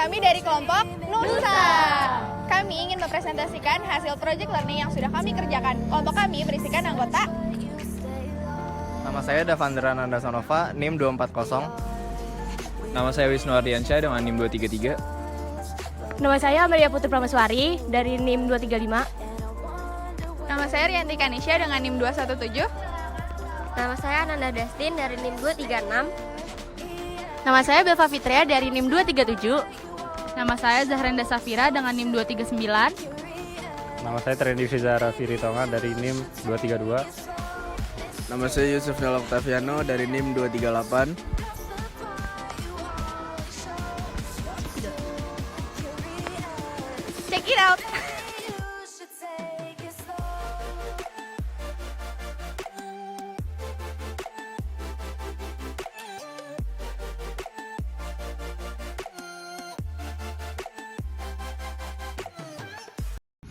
Kami dari kelompok Nusa. Kami ingin mempresentasikan hasil project learning yang sudah kami kerjakan. Kelompok kami berisikan anggota. Nama saya Davandra Nandasonova, NIM 240. Nama saya Wisnu Ardiansyah dengan NIM 233. Nama saya Amelia Putri Prameswari dari NIM 235. Nama saya Rianti Kanisha dengan NIM 217. Nama saya Ananda Destin dari NIM 236. Nama saya Belva Fitria dari NIM 237. Nama saya Zahrenda Safira dengan NIM 239. Nama saya Trendy Fizara Firitonga dari NIM 232. Nama saya Yusuf Nel Octaviano dari NIM 238. Check it out.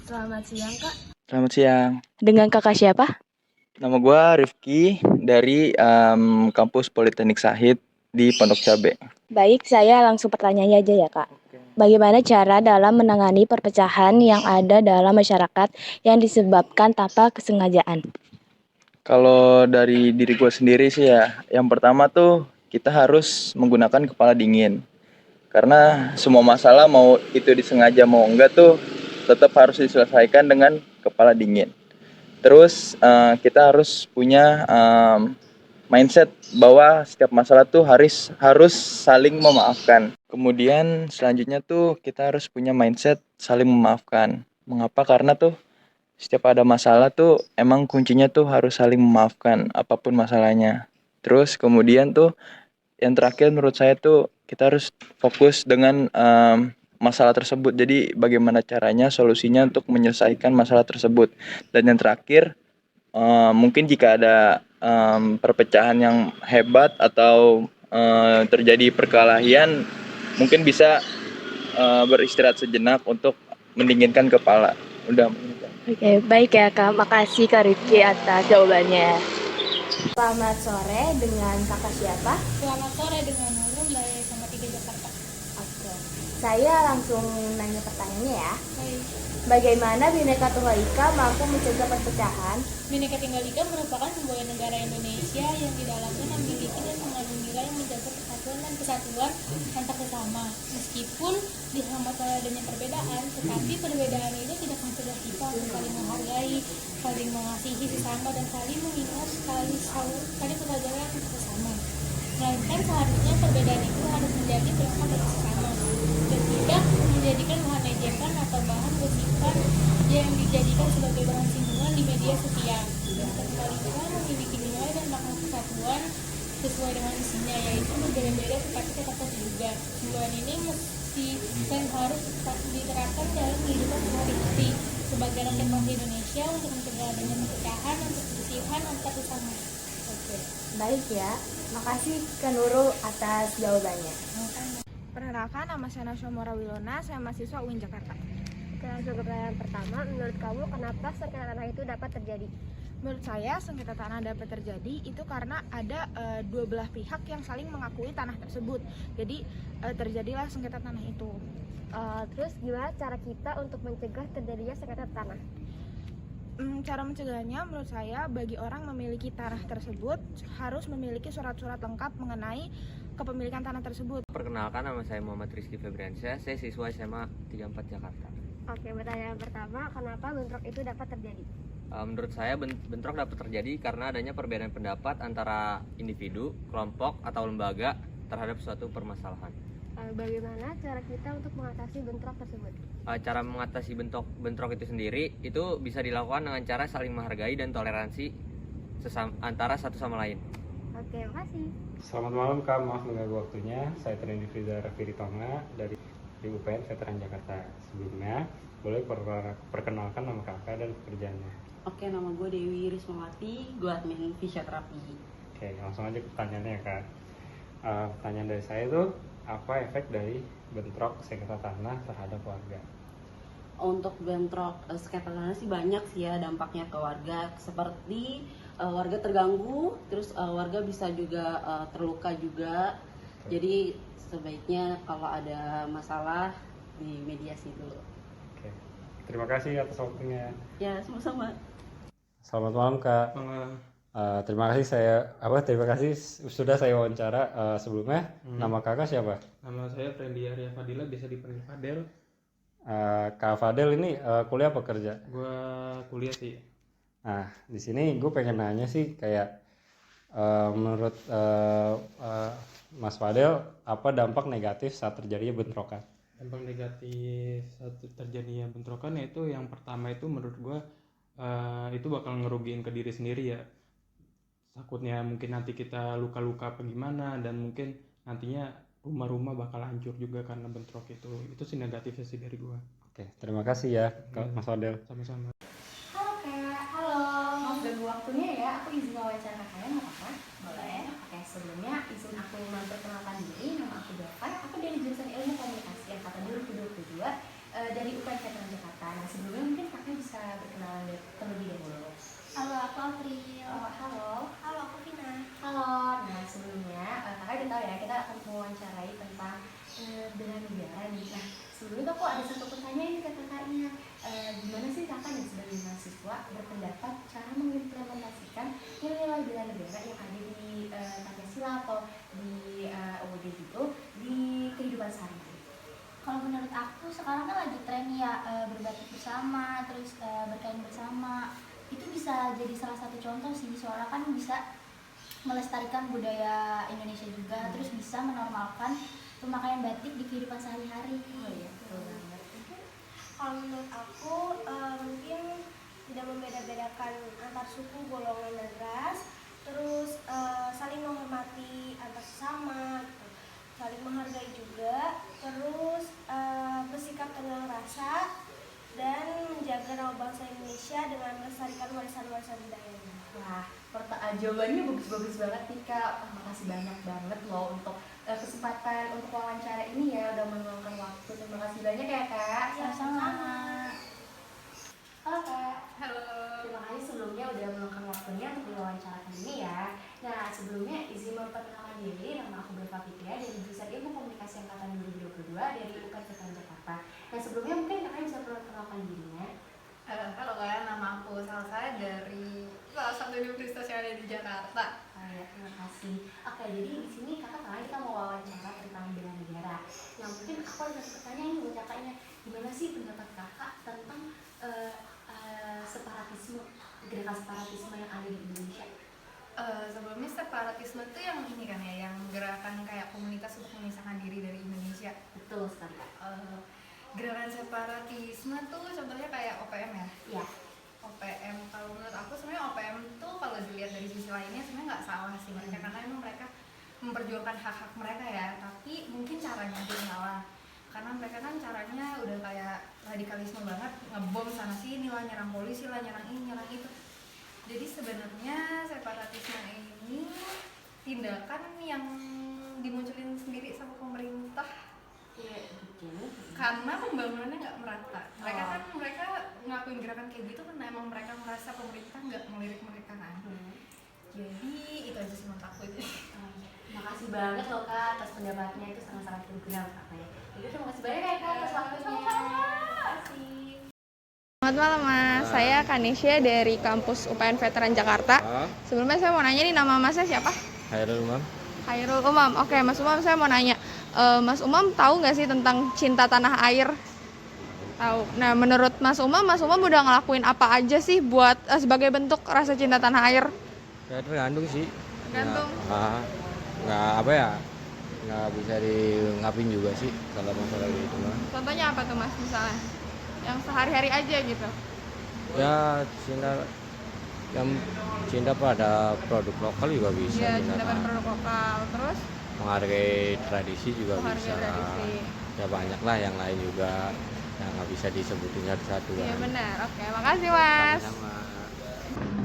Selamat siang, Kak. Selamat siang. Dengan kakak siapa? Nama gue Rifki dari kampus Politeknik Sahid di Pondok Cabe. Baik, saya langsung pertanyaannya aja ya, Kak. Bagaimana cara dalam menangani perpecahan yang ada dalam masyarakat yang disebabkan tanpa kesengajaan? Kalau dari diri gue sendiri sih ya, yang pertama tuh kita harus menggunakan kepala dingin. Karena semua masalah mau itu disengaja mau enggak tuh tetap harus diselesaikan dengan kepala dingin. Terus kita harus punya mindset bahwa setiap masalah tuh harus saling memaafkan. Kemudian selanjutnya tuh kita harus punya mindset saling memaafkan. Mengapa? Karena tuh setiap ada masalah tuh emang kuncinya tuh harus saling memaafkan apapun masalahnya. Terus kemudian tuh yang terakhir menurut saya tuh kita harus fokus dengan masalah tersebut. Jadi bagaimana caranya solusinya untuk menyelesaikan masalah tersebut. Dan yang terakhir mungkin jika ada perpecahan yang hebat atau terjadi perkelahian, mungkin bisa beristirahat sejenak untuk mendinginkan kepala. Udah. Oke, baik ya, Kak. Makasih Kak Rifki atas jawabannya. Selamat sore, dengan kakak siapa? Selamat sore, dengan Nurul dari SMA 3 Jakarta. Oke. Saya langsung nanya pertanyaannya ya. Baik. Bagaimana Bhinneka Tunggal Ika mampu mencegah perpecahan? Bhinneka Tunggal Ika merupakan sebuah negara Indonesia yang di dalamnya memiliki dan mengandung nilai yang menjaga persatuan dan kesatuan antar sesama. Meskipun dihambat oleh adanya perbedaan, tetapi perbedaan itu tidak mencegah kita untuk saling menghargai, saling mengasihi sesama, dan saling mengingat saling persaudaraan sesama. Melainkan seharusnya perbedaan itu harus menjadi berkat dari sesama dan tidak menjadikan bahan ejekan atau bahan gosipan yang dijadikan sebagai bahan singgungan di media sosial. Bhinneka Tunggal Ika memiliki nilai dan makna kesatuan sesuai dengan isinya, yaitu berbeda-beda tetapi tetap satu juga. Himbawan ini mesti dan harus diterapkan dalam kehidupan sehari-hari sebagai rakyat bangsa Indonesia untuk mencegah adanya perpecahan dan perselisihan antar sesama. Oke, baik ya. Makasih Kak Nurul atas jawabannya. Perkenalkan, nama saya Nasya Morawilona, saya mahasiswa UIN Jakarta. Oke, langsung ke pertanyaan pertama. Menurut kamu kenapa sengketa tanah itu dapat terjadi? Menurut saya, sengketa tanah dapat terjadi itu karena ada dua belah pihak yang saling mengakui tanah tersebut. Jadi terjadilah sengketa tanah itu. Terus gimana cara kita untuk mencegah terjadinya sengketa tanah? Cara mencegahnya menurut saya bagi orang memiliki tanah tersebut harus memiliki surat-surat lengkap mengenai kepemilikan tanah tersebut. Perkenalkan, nama saya Muhammad Rizky Febriansyah, saya siswa SMA 34 Jakarta. Oke, pertanyaan pertama, kenapa bentrok itu dapat terjadi? Menurut saya bentrok dapat terjadi karena adanya perbedaan pendapat antara individu, kelompok, atau lembaga terhadap suatu permasalahan. Bagaimana cara kita untuk mengatasi bentrok tersebut? Cara mengatasi bentrok itu sendiri itu bisa dilakukan dengan cara saling menghargai dan toleransi antara satu sama lain. Oke, makasih. Selamat malam Kak, maaf mengganggu waktunya. Saya Trendy Fizara Firitonga dari UPN Veteran Jakarta. Sebelumnya, boleh perkenalkan nama kakak dan pekerjaannya. Oke, nama gue Dewi Rismawati, gue admin fisioterapi. Oke, langsung aja ke pertanyaannya ya Kak. Pertanyaan dari saya tuh, apa efek dari bentrok sengketa tanah terhadap warga? Untuk bentrok sengketa tanah sih banyak sih ya dampaknya ke warga, seperti warga terganggu, terus warga bisa juga terluka juga. Jadi sebaiknya kalau ada masalah dimediasi dulu. Oke. Terima kasih atas waktunya. Ya, sama-sama. Selamat malam Kak. Terima kasih sudah saya wawancara. Sebelumnya nama Kakak siapa? Nama saya Fendi Arya Fadila, bisa dipanggil Fadel. Kak Fadel ini kuliah apa kerja? Gua kuliah sih. Nah, di sini gue pengen nanya sih kayak menurut Mas Fadel apa dampak negatif saat terjadinya bentrokan? Dampak negatif saat terjadinya bentrokan yaitu yang pertama itu menurut gua itu bakal ngerugiin ke diri sendiri ya. Takutnya mungkin nanti kita luka-luka apa gimana, dan mungkin nantinya rumah-rumah bakal hancur juga karena bentrok itu. Itu sih negatifnya sih dari gua. Oke, terima kasih ya Mas Fadel. Sama-sama. Halo Kak, halo. Maaf ganggu waktunya ya, aku izin wawancara kakaknya nggak apa-apa? Boleh. Oke, sebelumnya izin aku memperkenalkan diri, nama aku Deva. Aku dari jurusan Ilmu Komunikasi angkatan 2022 dari UPN Veteran Jakarta. Nah, sebelumnya mungkin kakaknya bisa berkenalan terlebih dahulu. Halo, aku April. Halo. Halo, aku Vina. Halo. Nah, sebelumnya kakak udah tahu ya, kita akan mewawancarai tentang bela negara nih. Nah, sebelumnya aku ada satu pertanyaan nih ke kakaknya. Gimana sih kakak dan sebagai mahasiswa berpendapat cara mengimplementasikan nilai-nilai bela negara yang ada di Pancasila atau di UUD gitu di kehidupan sehari-hari? Kalau menurut aku sekarang kan lagi tren ya, berbatik bersama, terus berkain bersama. Itu bisa jadi salah satu contoh sih, soalnya kan bisa melestarikan budaya Indonesia juga, terus bisa menormalkan pemakaian batik di kehidupan sehari-hari. Oh iya, betul banget. Kalau menurut aku mungkin tidak membeda-bedakan antar suku, golongan, dan ras, terus saling menghormati antar sesama, gitu. Saling menghargai juga, terus bersikap tenang rasa, dan menjaga nama bangsa Indonesia dengan melestarikan warisan-warisan budayanya. Wah, jawabannya bagus-bagus banget nih Kak. Makasih banyak banget loh untuk kesempatan untuk wawancara ini ya, udah meluangkan waktu. Terima kasih banyak ya Kak. Sama-sama. Halo Kak. Halo. Terima kasih sebelumnya udah meluangkan waktunya untuk diwawancara ini ya. Nah, sebelumnya izin memperkenalkan diri, nama aku Deva Fitria dari jurusan Ilmu Komunikasi angkatan 2022 dari UPN Veteran Jakarta. Nah, sebelumnya mungkin kakak bisa perkenalkan dirinya. Halo kalian, nama aku Salsa dari salah satu universitas yang ada di Jakarta. Ya, terima kasih. Oke, jadi di sini kita mau wawancara tentang bela negara. Yang mungkin aku ada satu pertanyaan nih buat kakaknya. Gimana sih pendapat kakak tentang separatisme, gerakan separatisme yang ada di Indonesia? Sebelumnya separatisme itu yang ini kan ya, yang gerakan kayak komunitas untuk memisahkan diri dari Indonesia. Betul sekali. Gerakan separatisme tuh contohnya kayak OPM ya? Iya. OPM, kalau menurut aku sebenarnya OPM tuh kalau dilihat dari sisi lainnya sebenarnya nggak salah sih mereka, karena emang mereka memperjuangkan hak-hak mereka ya, tapi mungkin caranya aja yang salah. Karena mereka kan caranya udah kayak radikalisme banget, ngebom sana sini lah, nyerang polisi lah, nyerang ini, nyerang itu. Jadi sebenarnya separatisme ini tindakan yang dimunculin sendiri sama pemerintah. Iya, betul. Karena pembangunannya nggak merata. Mereka ngakuin gerakan kayak gitu karena emang mereka merasa pemerintah nggak melirik mereka kan. Jadi itu aja sih menurut aku itu. Makasih banget loh Kak atas pendapatnya, itu sangat-sangat berguna Kak ya. Jadi terima kasih banyak ya Kak atas waktunya. Terima kasih. Selamat malam Mas, saya Kanisya dari kampus UPN Veteran Jakarta. Sebelumnya saya mau nanya nih, nama Masnya siapa? Hairul Umam. Hairul Umam. Oke Mas Umam, saya mau nanya, Mas Umam tahu nggak sih tentang cinta tanah air? Tahu. Nah menurut Mas Umam udah ngelakuin apa aja sih buat sebagai bentuk rasa cinta tanah air? Ya tergantung sih. Tergantung. Nggak apa ya, nggak bisa diungkapin juga sih kalau masalah gitu mah. Contohnya apa tuh Mas misalnya? Yang sehari-hari aja gitu? Ya cinta pada produk lokal juga bisa. Iya, cinta pada produk lokal. Terus? Menghargai tradisi juga bisa. Tradisi. Ya banyak lah yang lain juga yang nggak bisa disebutin satu-satu. Iya benar. Oke, makasih Mas. Sama-sama.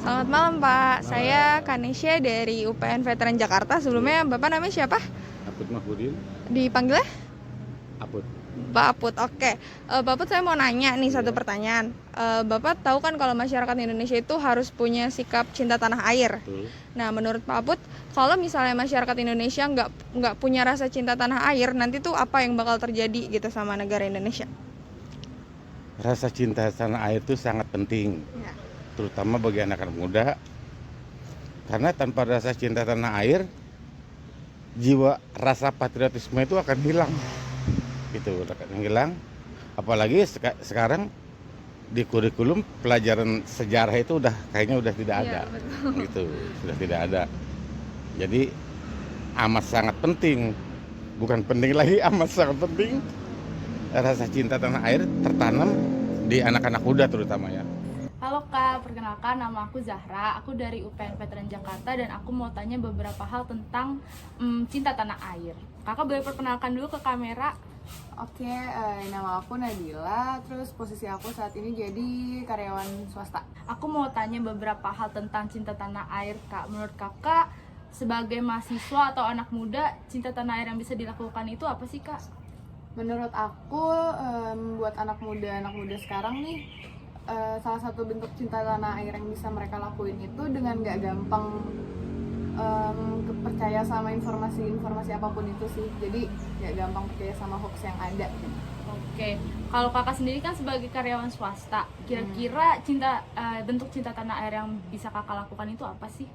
Selamat malam Pak, saya Kanisya dari UPN Veteran Jakarta. Sebelumnya Bapak namanya siapa? Apud Mahmudin. Dipanggilnya? Apud. Pak Aput, oke. Pak Aput, saya mau nanya nih satu pertanyaan. Bapak tahu kan kalau masyarakat Indonesia itu harus punya sikap cinta tanah air. Nah, menurut Pak Aput, kalau misalnya masyarakat Indonesia nggak punya rasa cinta tanah air, nanti tuh apa yang bakal terjadi gitu sama negara Indonesia? Rasa cinta tanah air itu sangat penting, terutama bagi anak-anak muda. Karena tanpa rasa cinta tanah air, jiwa rasa patriotisme itu akan hilang. Itu akan hilang. Apalagi sekarang di kurikulum pelajaran sejarah itu kayaknya udah tidak ada. Gitu, sudah tidak ada. Jadi amat sangat penting, bukan penting lagi, amat sangat penting rasa cinta tanah air tertanam di anak-anak muda terutama ya. Halo Kak, perkenalkan nama aku Zahra, aku dari UPN Veteran Jakarta dan aku mau tanya beberapa hal tentang cinta tanah air. Kakak boleh perkenalkan dulu ke kamera? Oke, nama aku Nabila, terus posisi aku saat ini jadi karyawan swasta. Aku mau tanya beberapa hal tentang cinta tanah air Kak. Menurut Kakak, sebagai mahasiswa atau anak muda, cinta tanah air yang bisa dilakukan itu apa sih Kak? Menurut aku, buat anak muda sekarang nih, salah satu bentuk cinta tanah air yang bisa mereka lakuin itu dengan gak gampang percaya sama informasi apapun itu sih. Jadi gak gampang percaya sama hoax yang ada. Oke, kalau kakak sendiri kan sebagai karyawan swasta, kira-kira bentuk cinta tanah air yang bisa kakak lakukan itu apa sih?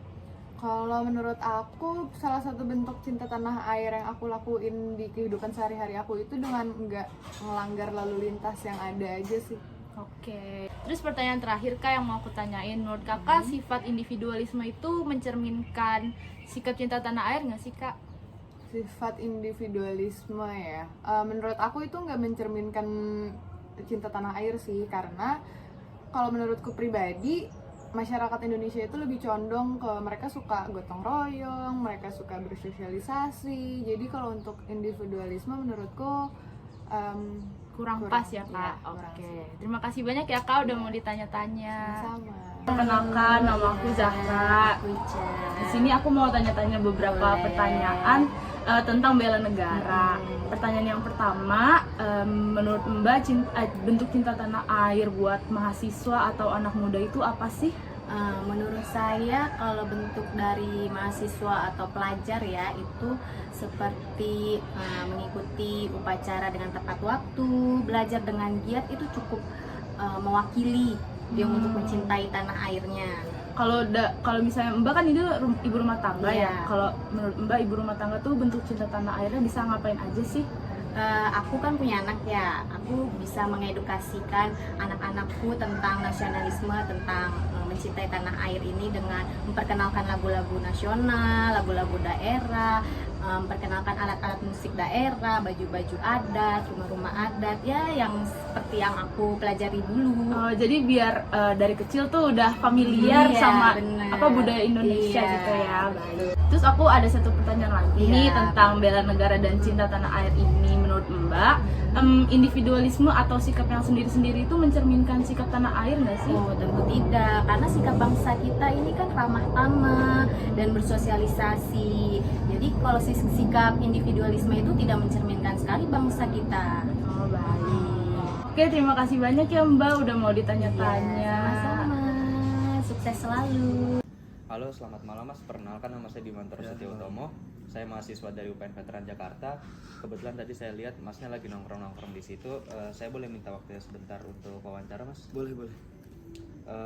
Kalau menurut aku, salah satu bentuk cinta tanah air yang aku lakuin di kehidupan sehari-hari aku itu dengan nggak melanggar lalu lintas yang ada aja sih. Oke, terus pertanyaan terakhir Kak yang mau aku tanyain, menurut kakak sifat individualisme itu mencerminkan sikap cinta tanah air nggak sih Kak? Sifat individualisme ya, menurut aku itu nggak mencerminkan cinta tanah air sih, karena kalau menurutku pribadi masyarakat Indonesia itu lebih condong ke mereka suka gotong royong, mereka suka bersosialisasi. Jadi kalau untuk individualisme menurutku kurang pas ya Kak. Oke, terima kasih banyak ya Kak udah mau ditanya-tanya. Sama. Perkenalkan, nama aku Zahra. Di sini aku mau tanya-tanya beberapa pertanyaan tentang bela negara. Pertanyaan yang pertama, menurut Mbak bentuk cinta tanah air buat mahasiswa atau anak muda itu apa sih? Menurut saya kalau bentuk dari mahasiswa atau pelajar ya itu seperti mengikuti upacara dengan tepat waktu, belajar dengan giat itu cukup mewakili dia untuk mencintai tanah airnya. Kalau misalnya Mbak kan ini ibu rumah tangga ya. Kalau menurut Mbak ibu rumah tangga tuh bentuk cinta tanah airnya bisa ngapain aja sih? Aku kan punya anak ya, aku bisa mengedukasikan anak-anakku tentang nasionalisme, tentang mencintai tanah air ini dengan memperkenalkan lagu-lagu nasional, lagu-lagu daerah, memperkenalkan alat-alat musik daerah, baju-baju adat, rumah-rumah adat ya yang seperti yang aku pelajari dulu. Jadi biar dari kecil tuh udah familiar sama budaya Indonesia gitu ya. Baik. Terus aku ada satu pertanyaan lagi nih tentang bela negara dan cinta tanah air ini. Menurut Mbak, individualisme atau sikap yang sendiri-sendiri itu mencerminkan sikap tanah air nggak sih? Oh, tentu tidak, karena sikap bangsa kita ini kan ramah tamah dan bersosialisasi. Jadi kalau sikap individualisme itu tidak mencerminkan sekali bangsa kita. Oh, baik. Oke, terima kasih banyak ya Mbak udah mau ditanya-tanya. Sama-sama, sukses selalu. Halo, selamat malam Mas. Perkenalkan nama saya Dimantoro Setiautomo. Saya mahasiswa dari UPN Veteran Jakarta. Kebetulan tadi saya lihat Masnya lagi nongkrong-nongkrong di situ. Saya boleh minta waktunya sebentar untuk wawancara, Mas? Boleh.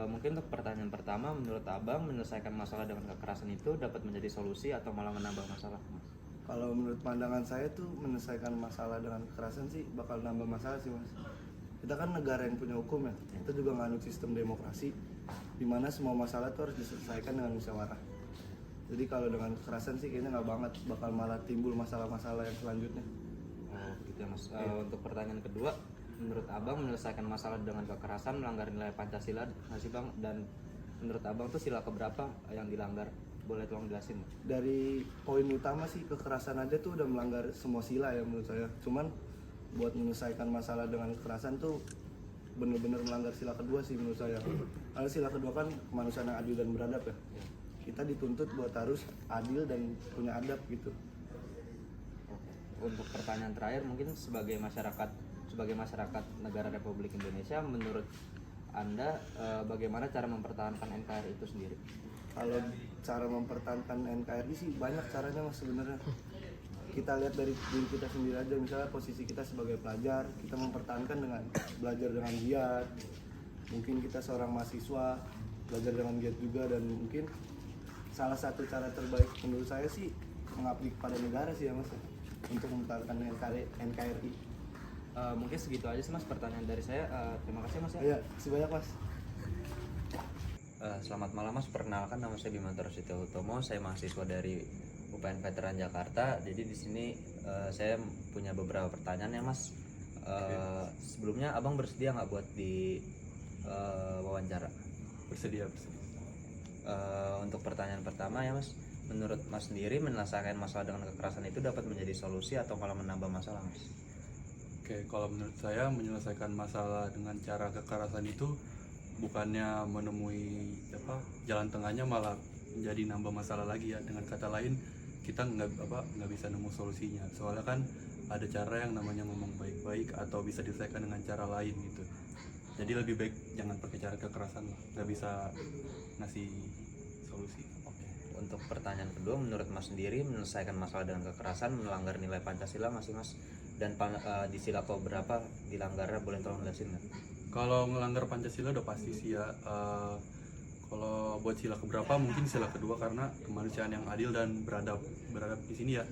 Mungkin untuk pertanyaan pertama, menurut Abang menyelesaikan masalah dengan kekerasan itu dapat menjadi solusi atau malah menambah masalah, Mas? Kalau menurut pandangan saya tuh menyelesaikan masalah dengan kekerasan sih bakal nambah masalah sih, Mas. Kita kan negara yang punya hukum ya. Kita juga nganut sistem demokrasi di mana semua masalah tuh harus diselesaikan dengan musyawarah. Jadi kalau dengan kekerasan sih kayaknya nggak banget, bakal malah timbul masalah-masalah yang selanjutnya. Oh, gitu ya Mas. Untuk pertanyaan kedua, menurut Abang menyelesaikan masalah dengan kekerasan melanggar nilai Pancasila nggak sih Bang? Dan menurut Abang tuh sila keberapa yang dilanggar? Boleh tolong jelasin? Dari poin utama sih kekerasan aja tuh udah melanggar semua sila ya menurut saya. Cuman buat menyelesaikan masalah dengan kekerasan tuh bener-bener melanggar sila kedua sih menurut saya. Karena sila kedua kan kemanusiaan yang adil dan beradab ya. Kita dituntut buat harus adil dan punya adab gitu. untuk pertanyaan terakhir, mungkin sebagai masyarakat negara Republik Indonesia, menurut Anda bagaimana cara mempertahankan NKRI itu sendiri? Kalau cara mempertahankan NKRI sih banyak caranya Mas sebenarnya. Kita lihat dari diri kita sendiri aja, misalnya posisi kita sebagai pelajar, kita mempertahankan dengan belajar dengan giat. Mungkin kita seorang mahasiswa, belajar dengan giat juga, dan mungkin salah satu cara terbaik menurut saya sih mengabdi kepada negara sih ya Mas, untuk mempertahankan NKRI. Mungkin segitu aja sih Mas pertanyaan dari saya. Terima kasih Mas ya. Iya, terima kasih banyak Mas. Selamat malam Mas, perkenalkan nama saya Bimantoro Setiautomo, saya mahasiswa dari UPN Veteran Jakarta. Jadi di sini saya punya beberapa pertanyaan ya Mas. Sebelumnya Abang bersedia nggak buat di wawancara? Bersedia. Untuk pertanyaan pertama ya Mas, menurut Mas sendiri menyelesaikan masalah dengan kekerasan itu dapat menjadi solusi atau malah menambah masalah Mas? Oke, kalau menurut saya menyelesaikan masalah dengan cara kekerasan itu bukannya menemui jalan tengahnya, malah menjadi nambah masalah lagi ya. Dengan kata lain, kita nggak bisa nemu solusinya. Soalnya kan ada cara yang namanya ngomong baik-baik atau bisa diselesaikan dengan cara lain gitu. Jadi lebih baik jangan pakai cara kekerasan lah, nggak bisa ngasih solusi. Untuk pertanyaan kedua, menurut Mas sendiri menyelesaikan masalah dengan kekerasan melanggar nilai Pancasila nggak sih Mas? Dan di sila keberapa dilanggarnya, boleh tolong jelasin nggak? Kalau melanggar Pancasila udah pasti sih ya. Kalau buat sila keberapa mungkin sila kedua, karena kemanusiaan yang adil dan beradab di sini ya.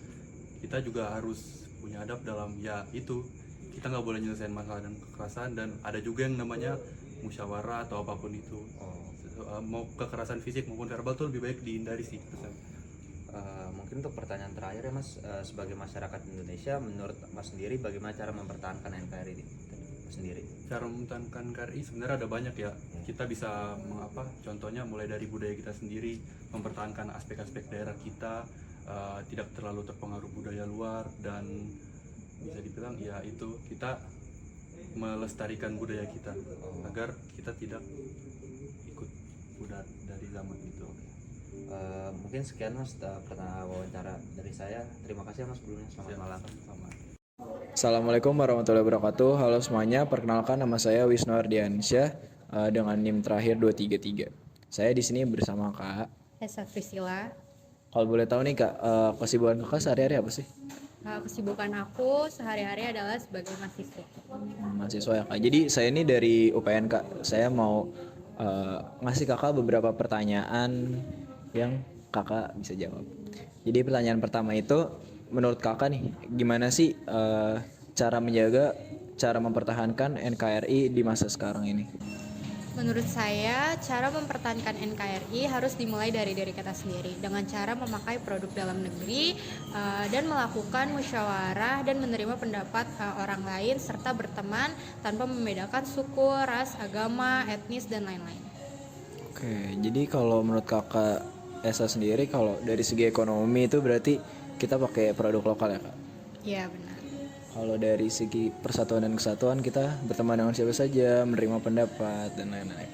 Kita juga harus punya adab dalam ya itu. Kita nggak boleh nyelesain masalah dengan kekerasan, dan ada juga yang namanya musyawarah atau apapun itu. Mau kekerasan fisik maupun verbal tuh lebih baik dihindari sih. Mungkin untuk pertanyaan terakhir ya Mas, sebagai masyarakat Indonesia, menurut Mas sendiri bagaimana cara mempertahankan NKRI ini sendiri? Cara mempertahankan NKRI sebenarnya ada banyak ya. Kita bisa contohnya mulai dari budaya kita sendiri, mempertahankan aspek-aspek daerah kita, tidak terlalu terpengaruh budaya luar, dan bisa dibilang ya itu kita melestarikan budaya kita agar kita tidak ikut udah dari zaman itu. Mungkin sekian Mas pertanyaan wawancara dari saya. Terima kasih Mas sebelumnya. Selamat malam. Assalamualaikum warahmatullahi wabarakatuh. Halo semuanya, perkenalkan nama saya Wisnu Ardiansyah dengan NIM terakhir 233. Saya di sini bersama Kak Esa Priscila. Kalau boleh tahu nih Kak, kesibukan Kakak sehari-hari apa sih? Kesibukan aku sehari-hari adalah sebagai mahasiswa. Mahasiswa ya Kak. Jadi saya ini dari UPN Kak. Saya mau ngasih Kakak beberapa pertanyaan yang Kakak bisa jawab. Jadi pertanyaan pertama itu, menurut Kakak nih, gimana sih cara mempertahankan NKRI di masa sekarang ini? Menurut saya, cara mempertahankan NKRI harus dimulai dari diri kita sendiri dengan cara memakai produk dalam negeri dan melakukan musyawarah dan menerima pendapat orang lain serta berteman tanpa membedakan suku, ras, agama, etnis, dan lain-lain. Oke, jadi kalau menurut Kakak Esa sendiri, kalau dari segi ekonomi itu berarti kita pakai produk lokal ya Kak? Iya benar. Kalau dari segi persatuan dan kesatuan, kita berteman dengan siapa saja, menerima pendapat, dan lain-lain.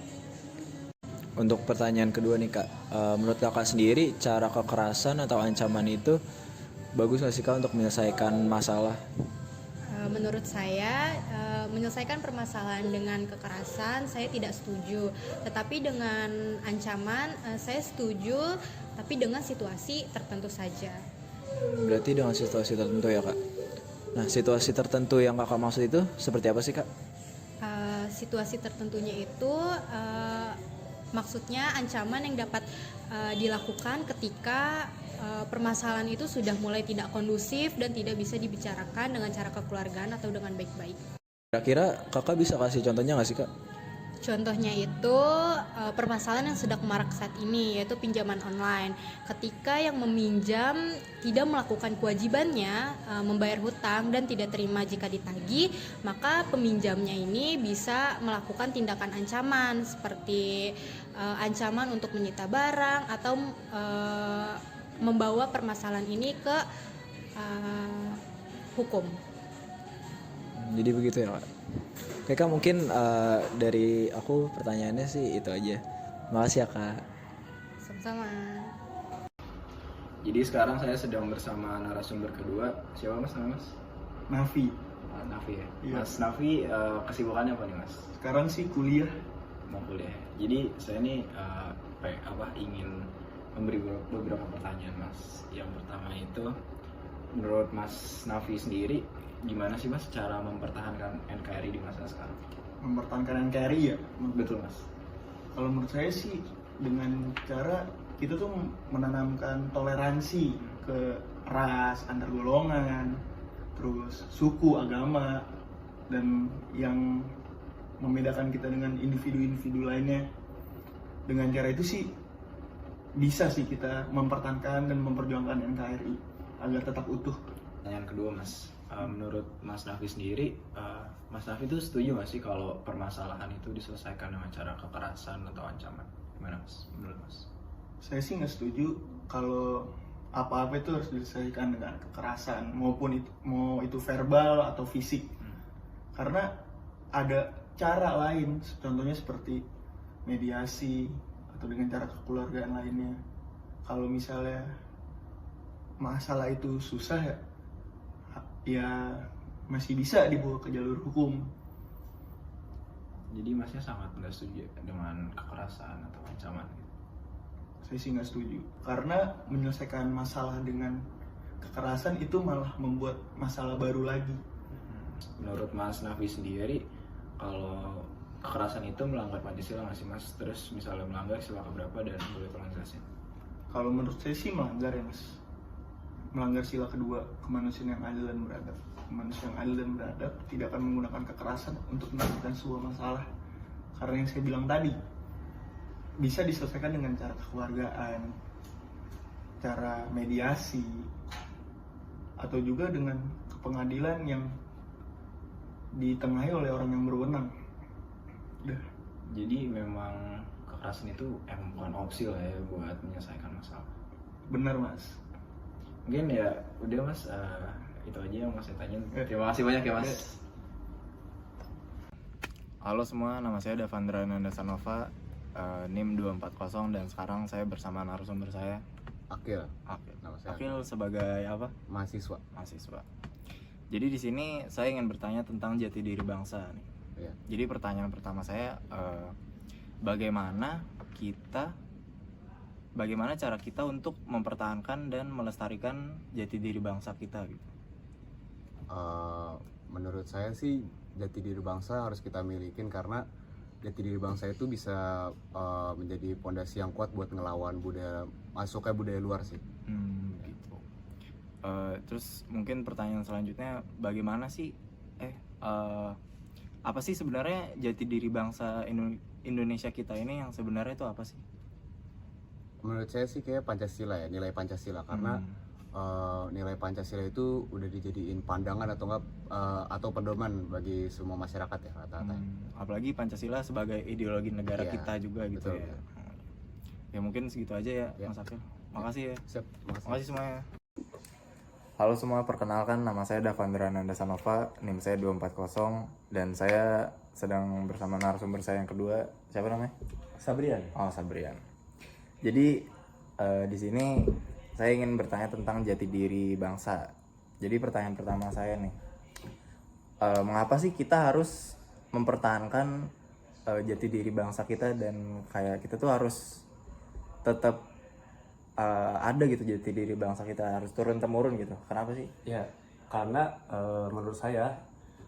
Untuk pertanyaan kedua nih Kak, menurut Kakak sendiri cara kekerasan atau ancaman itu bagus nggak sih Kak untuk menyelesaikan masalah? Menurut saya, menyelesaikan permasalahan dengan kekerasan saya tidak setuju. Tetapi dengan ancaman saya setuju, tapi dengan situasi tertentu saja. Berarti dengan situasi tertentu ya Kak? Nah, situasi tertentu yang Kakak maksud itu seperti apa sih Kak? Situasi tertentunya itu maksudnya ancaman yang dapat dilakukan ketika permasalahan itu sudah mulai tidak kondusif dan tidak bisa dibicarakan dengan cara kekeluargaan atau dengan baik-baik. Kira-kira Kakak bisa kasih contohnya nggak sih Kak? Contohnya itu permasalahan yang sedang marak saat ini, yaitu pinjaman online. Ketika yang meminjam tidak melakukan kewajibannya membayar hutang dan tidak terima jika ditagih, maka peminjamnya ini bisa melakukan tindakan ancaman seperti ancaman untuk menyita barang atau membawa permasalahan ini ke hukum. Jadi begitu ya Kak? Oke Kak, mungkin dari aku pertanyaannya sih itu aja. Makasih ya Kak. Sama-sama. Jadi sekarang saya sedang bersama narasumber kedua. Siapa mas? Nama mas? Nafi. Nafi ya. Iya. Mas Nafi kesibukannya apa nih mas? Sekarang sih kuliah. Mau kuliah. Jadi saya nih ingin memberi beberapa pertanyaan mas. Yang pertama itu, menurut Mas Nafi sendiri, gimana sih mas cara mempertahankan NKRI di masa sekarang? Mempertahankan NKRI ya? Betul mas. Kalau menurut saya sih dengan cara kita tuh menanamkan toleransi ke ras, antar golongan, terus suku, agama, dan yang membedakan kita dengan individu-individu lainnya. Dengan cara itu sih bisa sih kita mempertahankan dan memperjuangkan NKRI agar tetap utuh. Pertanyaan kedua mas, menurut Mas Nafi sendiri, Mas Nafi itu setuju nggak sih kalau permasalahan itu diselesaikan dengan cara kekerasan atau ancaman? Gimana mas, menurut mas? Saya sih nggak setuju kalau apa-apa itu harus diselesaikan dengan kekerasan, maupun mau itu verbal atau fisik. Karena ada cara lain, contohnya seperti mediasi atau dengan cara kekeluargaan lainnya. Kalau misalnya masalah itu susah ya masih bisa dibawa ke jalur hukum. Jadi masnya sangat nggak setuju dengan kekerasan atau ancaman? Saya sih nggak setuju, karena menyelesaikan masalah dengan kekerasan itu malah membuat masalah baru lagi. Menurut Mas Nafi sendiri, kalau kekerasan itu melanggar Pancasila nggak sih mas? Terus misalnya melanggar sila keberapa dan boleh tolong jelasin? Kalau menurut saya sih melanggar ya mas. Melanggar sila kedua, kemanusiaan yang adil dan beradab. Manusia yang adil dan beradab tidak akan menggunakan kekerasan untuk menyelesaikan sebuah masalah. Karena yang saya bilang tadi, bisa diselesaikan dengan cara kekeluargaan, cara mediasi, atau juga dengan pengadilan yang ditengahi oleh orang yang berwenang. Udah. Jadi memang kekerasan itu bukan opsi lah ya buat menyelesaikan masalah. Benar mas. Mungkin ya udah mas, itu aja yang mau saya tanyain. Terima kasih banyak ya mas. Halo semua, nama saya Davandra Nandasanova, NIM 240, dan sekarang saya bersama narasumber saya Akil. Nama saya Akil sebagai apa? Mahasiswa. Jadi di sini saya ingin bertanya tentang jati diri bangsa nih. Iya. Jadi pertanyaan pertama saya, bagaimana cara kita untuk mempertahankan dan melestarikan jati diri bangsa kita gitu? Menurut saya sih jati diri bangsa harus kita milikin, karena jati diri bangsa itu bisa menjadi pondasi yang kuat buat ngelawan masuknya budaya luar sih. Gitu. Terus mungkin pertanyaan selanjutnya, bagaimana sih apa sih sebenarnya jati diri bangsa Indonesia kita ini yang sebenarnya itu apa sih? Menurut saya sih kayak Pancasila ya, nilai Pancasila, karena nilai Pancasila itu udah dijadiin pandangan atau pedoman bagi semua masyarakat ya rata-rata. Apalagi Pancasila sebagai ideologi negara kita juga gitu. Betul, ya. Ya mungkin segitu aja ya, Mas Akil. Makasih ya. Siap, makasih semuanya. Halo semua, perkenalkan nama saya Davandra Nandasanova, NIM saya 240, dan saya sedang bersama narasumber saya yang kedua. Siapa namanya? Sabrian. Oh, Sabrian. Jadi di sini saya ingin bertanya tentang jati diri bangsa. Jadi pertanyaan pertama saya nih, mengapa sih kita harus mempertahankan jati diri bangsa kita, dan kayak kita tuh harus tetap ada gitu jati diri bangsa kita, harus turun temurun gitu? Kenapa sih? Ya, karena menurut saya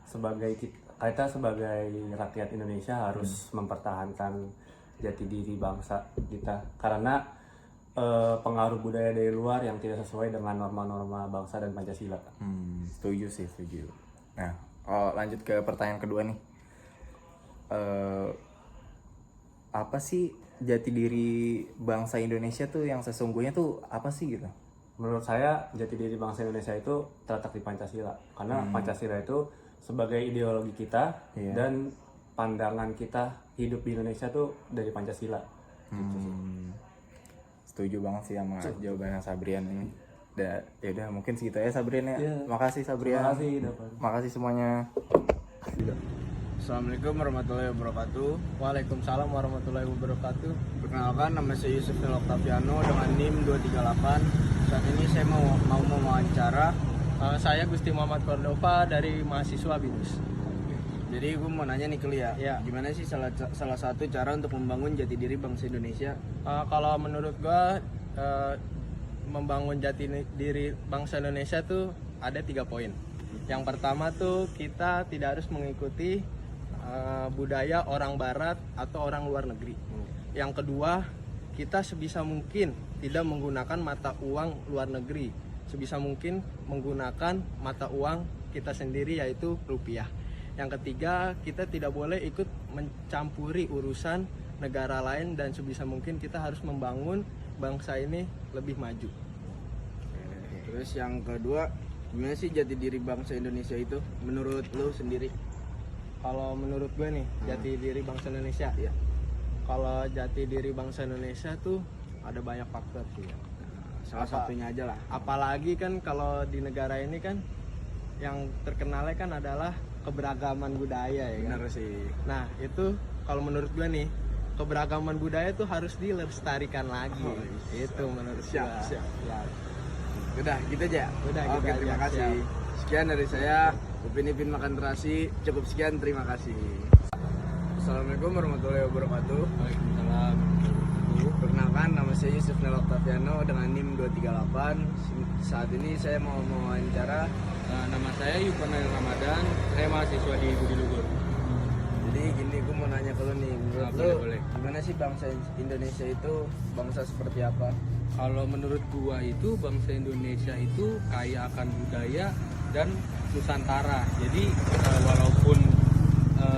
kita sebagai rakyat Indonesia harus mempertahankan jati diri bangsa kita, karena pengaruh budaya dari luar yang tidak sesuai dengan norma-norma bangsa dan Pancasila. Setuju. Nah, lanjut ke pertanyaan kedua nih. Apa sih jati diri bangsa Indonesia tuh yang sesungguhnya tuh apa sih gitu? Menurut saya jati diri bangsa Indonesia itu terletak di Pancasila, karena Pancasila itu sebagai ideologi kita, dan pandangan kita hidup di Indonesia tuh dari Pancasila. Gitu sih. Setuju banget sih sama jawabannya Sabrian ini. Ya udah mungkin segitu aja Sabrian ya. Makasih Sabrian. Makasih semuanya. Assalamualaikum warahmatullahi wabarakatuh. Saat ini saya mau mewawancara. Saya Gusti Muhammad Cordova dari mahasiswa BINUS. Jadi gue mau nanya nih ke Lia, gimana sih salah satu cara untuk membangun jati diri bangsa Indonesia? Kalau menurut gue membangun jati diri bangsa Indonesia tuh ada 3 poin. Yang pertama tuh kita tidak harus mengikuti budaya orang barat atau orang luar negeri. Yang kedua, kita sebisa mungkin tidak menggunakan mata uang luar negeri. Sebisa mungkin menggunakan mata uang kita sendiri, yaitu rupiah. Yang ketiga, kita tidak boleh ikut mencampuri urusan negara lain, dan sebisa mungkin kita harus membangun bangsa ini lebih maju. Terus yang kedua, gimana sih jati diri bangsa Indonesia itu menurut lo sendiri? Kalau menurut gue nih, jati diri bangsa Indonesia ya. Kalau jati diri bangsa Indonesia tuh ada banyak faktor sih ya. Salah satunya aja lah. Apalagi kan kalau di negara ini kan yang terkenalnya kan adalah keberagaman budaya ya kan. Benar sih. Nah, itu kalau menurut gue nih, keberagaman budaya tuh harus dilestarikan lagi. Itu menurut gue. Siap. Udah gitu aja. Udah Oke, gitu aja. terima kasih. Siap. Sekian dari saya. Upin Ipin Makan Terasi. Cukup sekian, terima kasih. Assalamualaikum warahmatullahi wabarakatuh. Waalaikumsalam. Perkenalkan, nama saya Yusuf Nel Octaviano dengan NIM 238. Saat ini saya mau mewawancara. Nama saya Yukonel Ramadan, saya mahasiswa di Budi Luhur. Jadi gini, gue mau nanya ke lu nih, menurut lu boleh. gimana sih bangsa Indonesia itu bangsa seperti apa? Kalau menurut gua itu bangsa Indonesia itu kaya akan budaya dan Nusantara. Jadi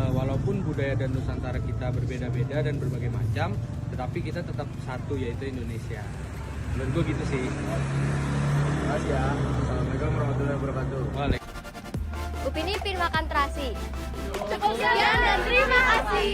walaupun budaya dan Nusantara kita berbeda-beda dan berbagai macam, tetapi kita tetap satu, yaitu Indonesia. Menurut gua gitu sih. Terima kasih ya. Assalamualaikum warahmatullahi wabarakatuh. Upin Ipin Makan Terasi. Cukup sekian dan terima kasih.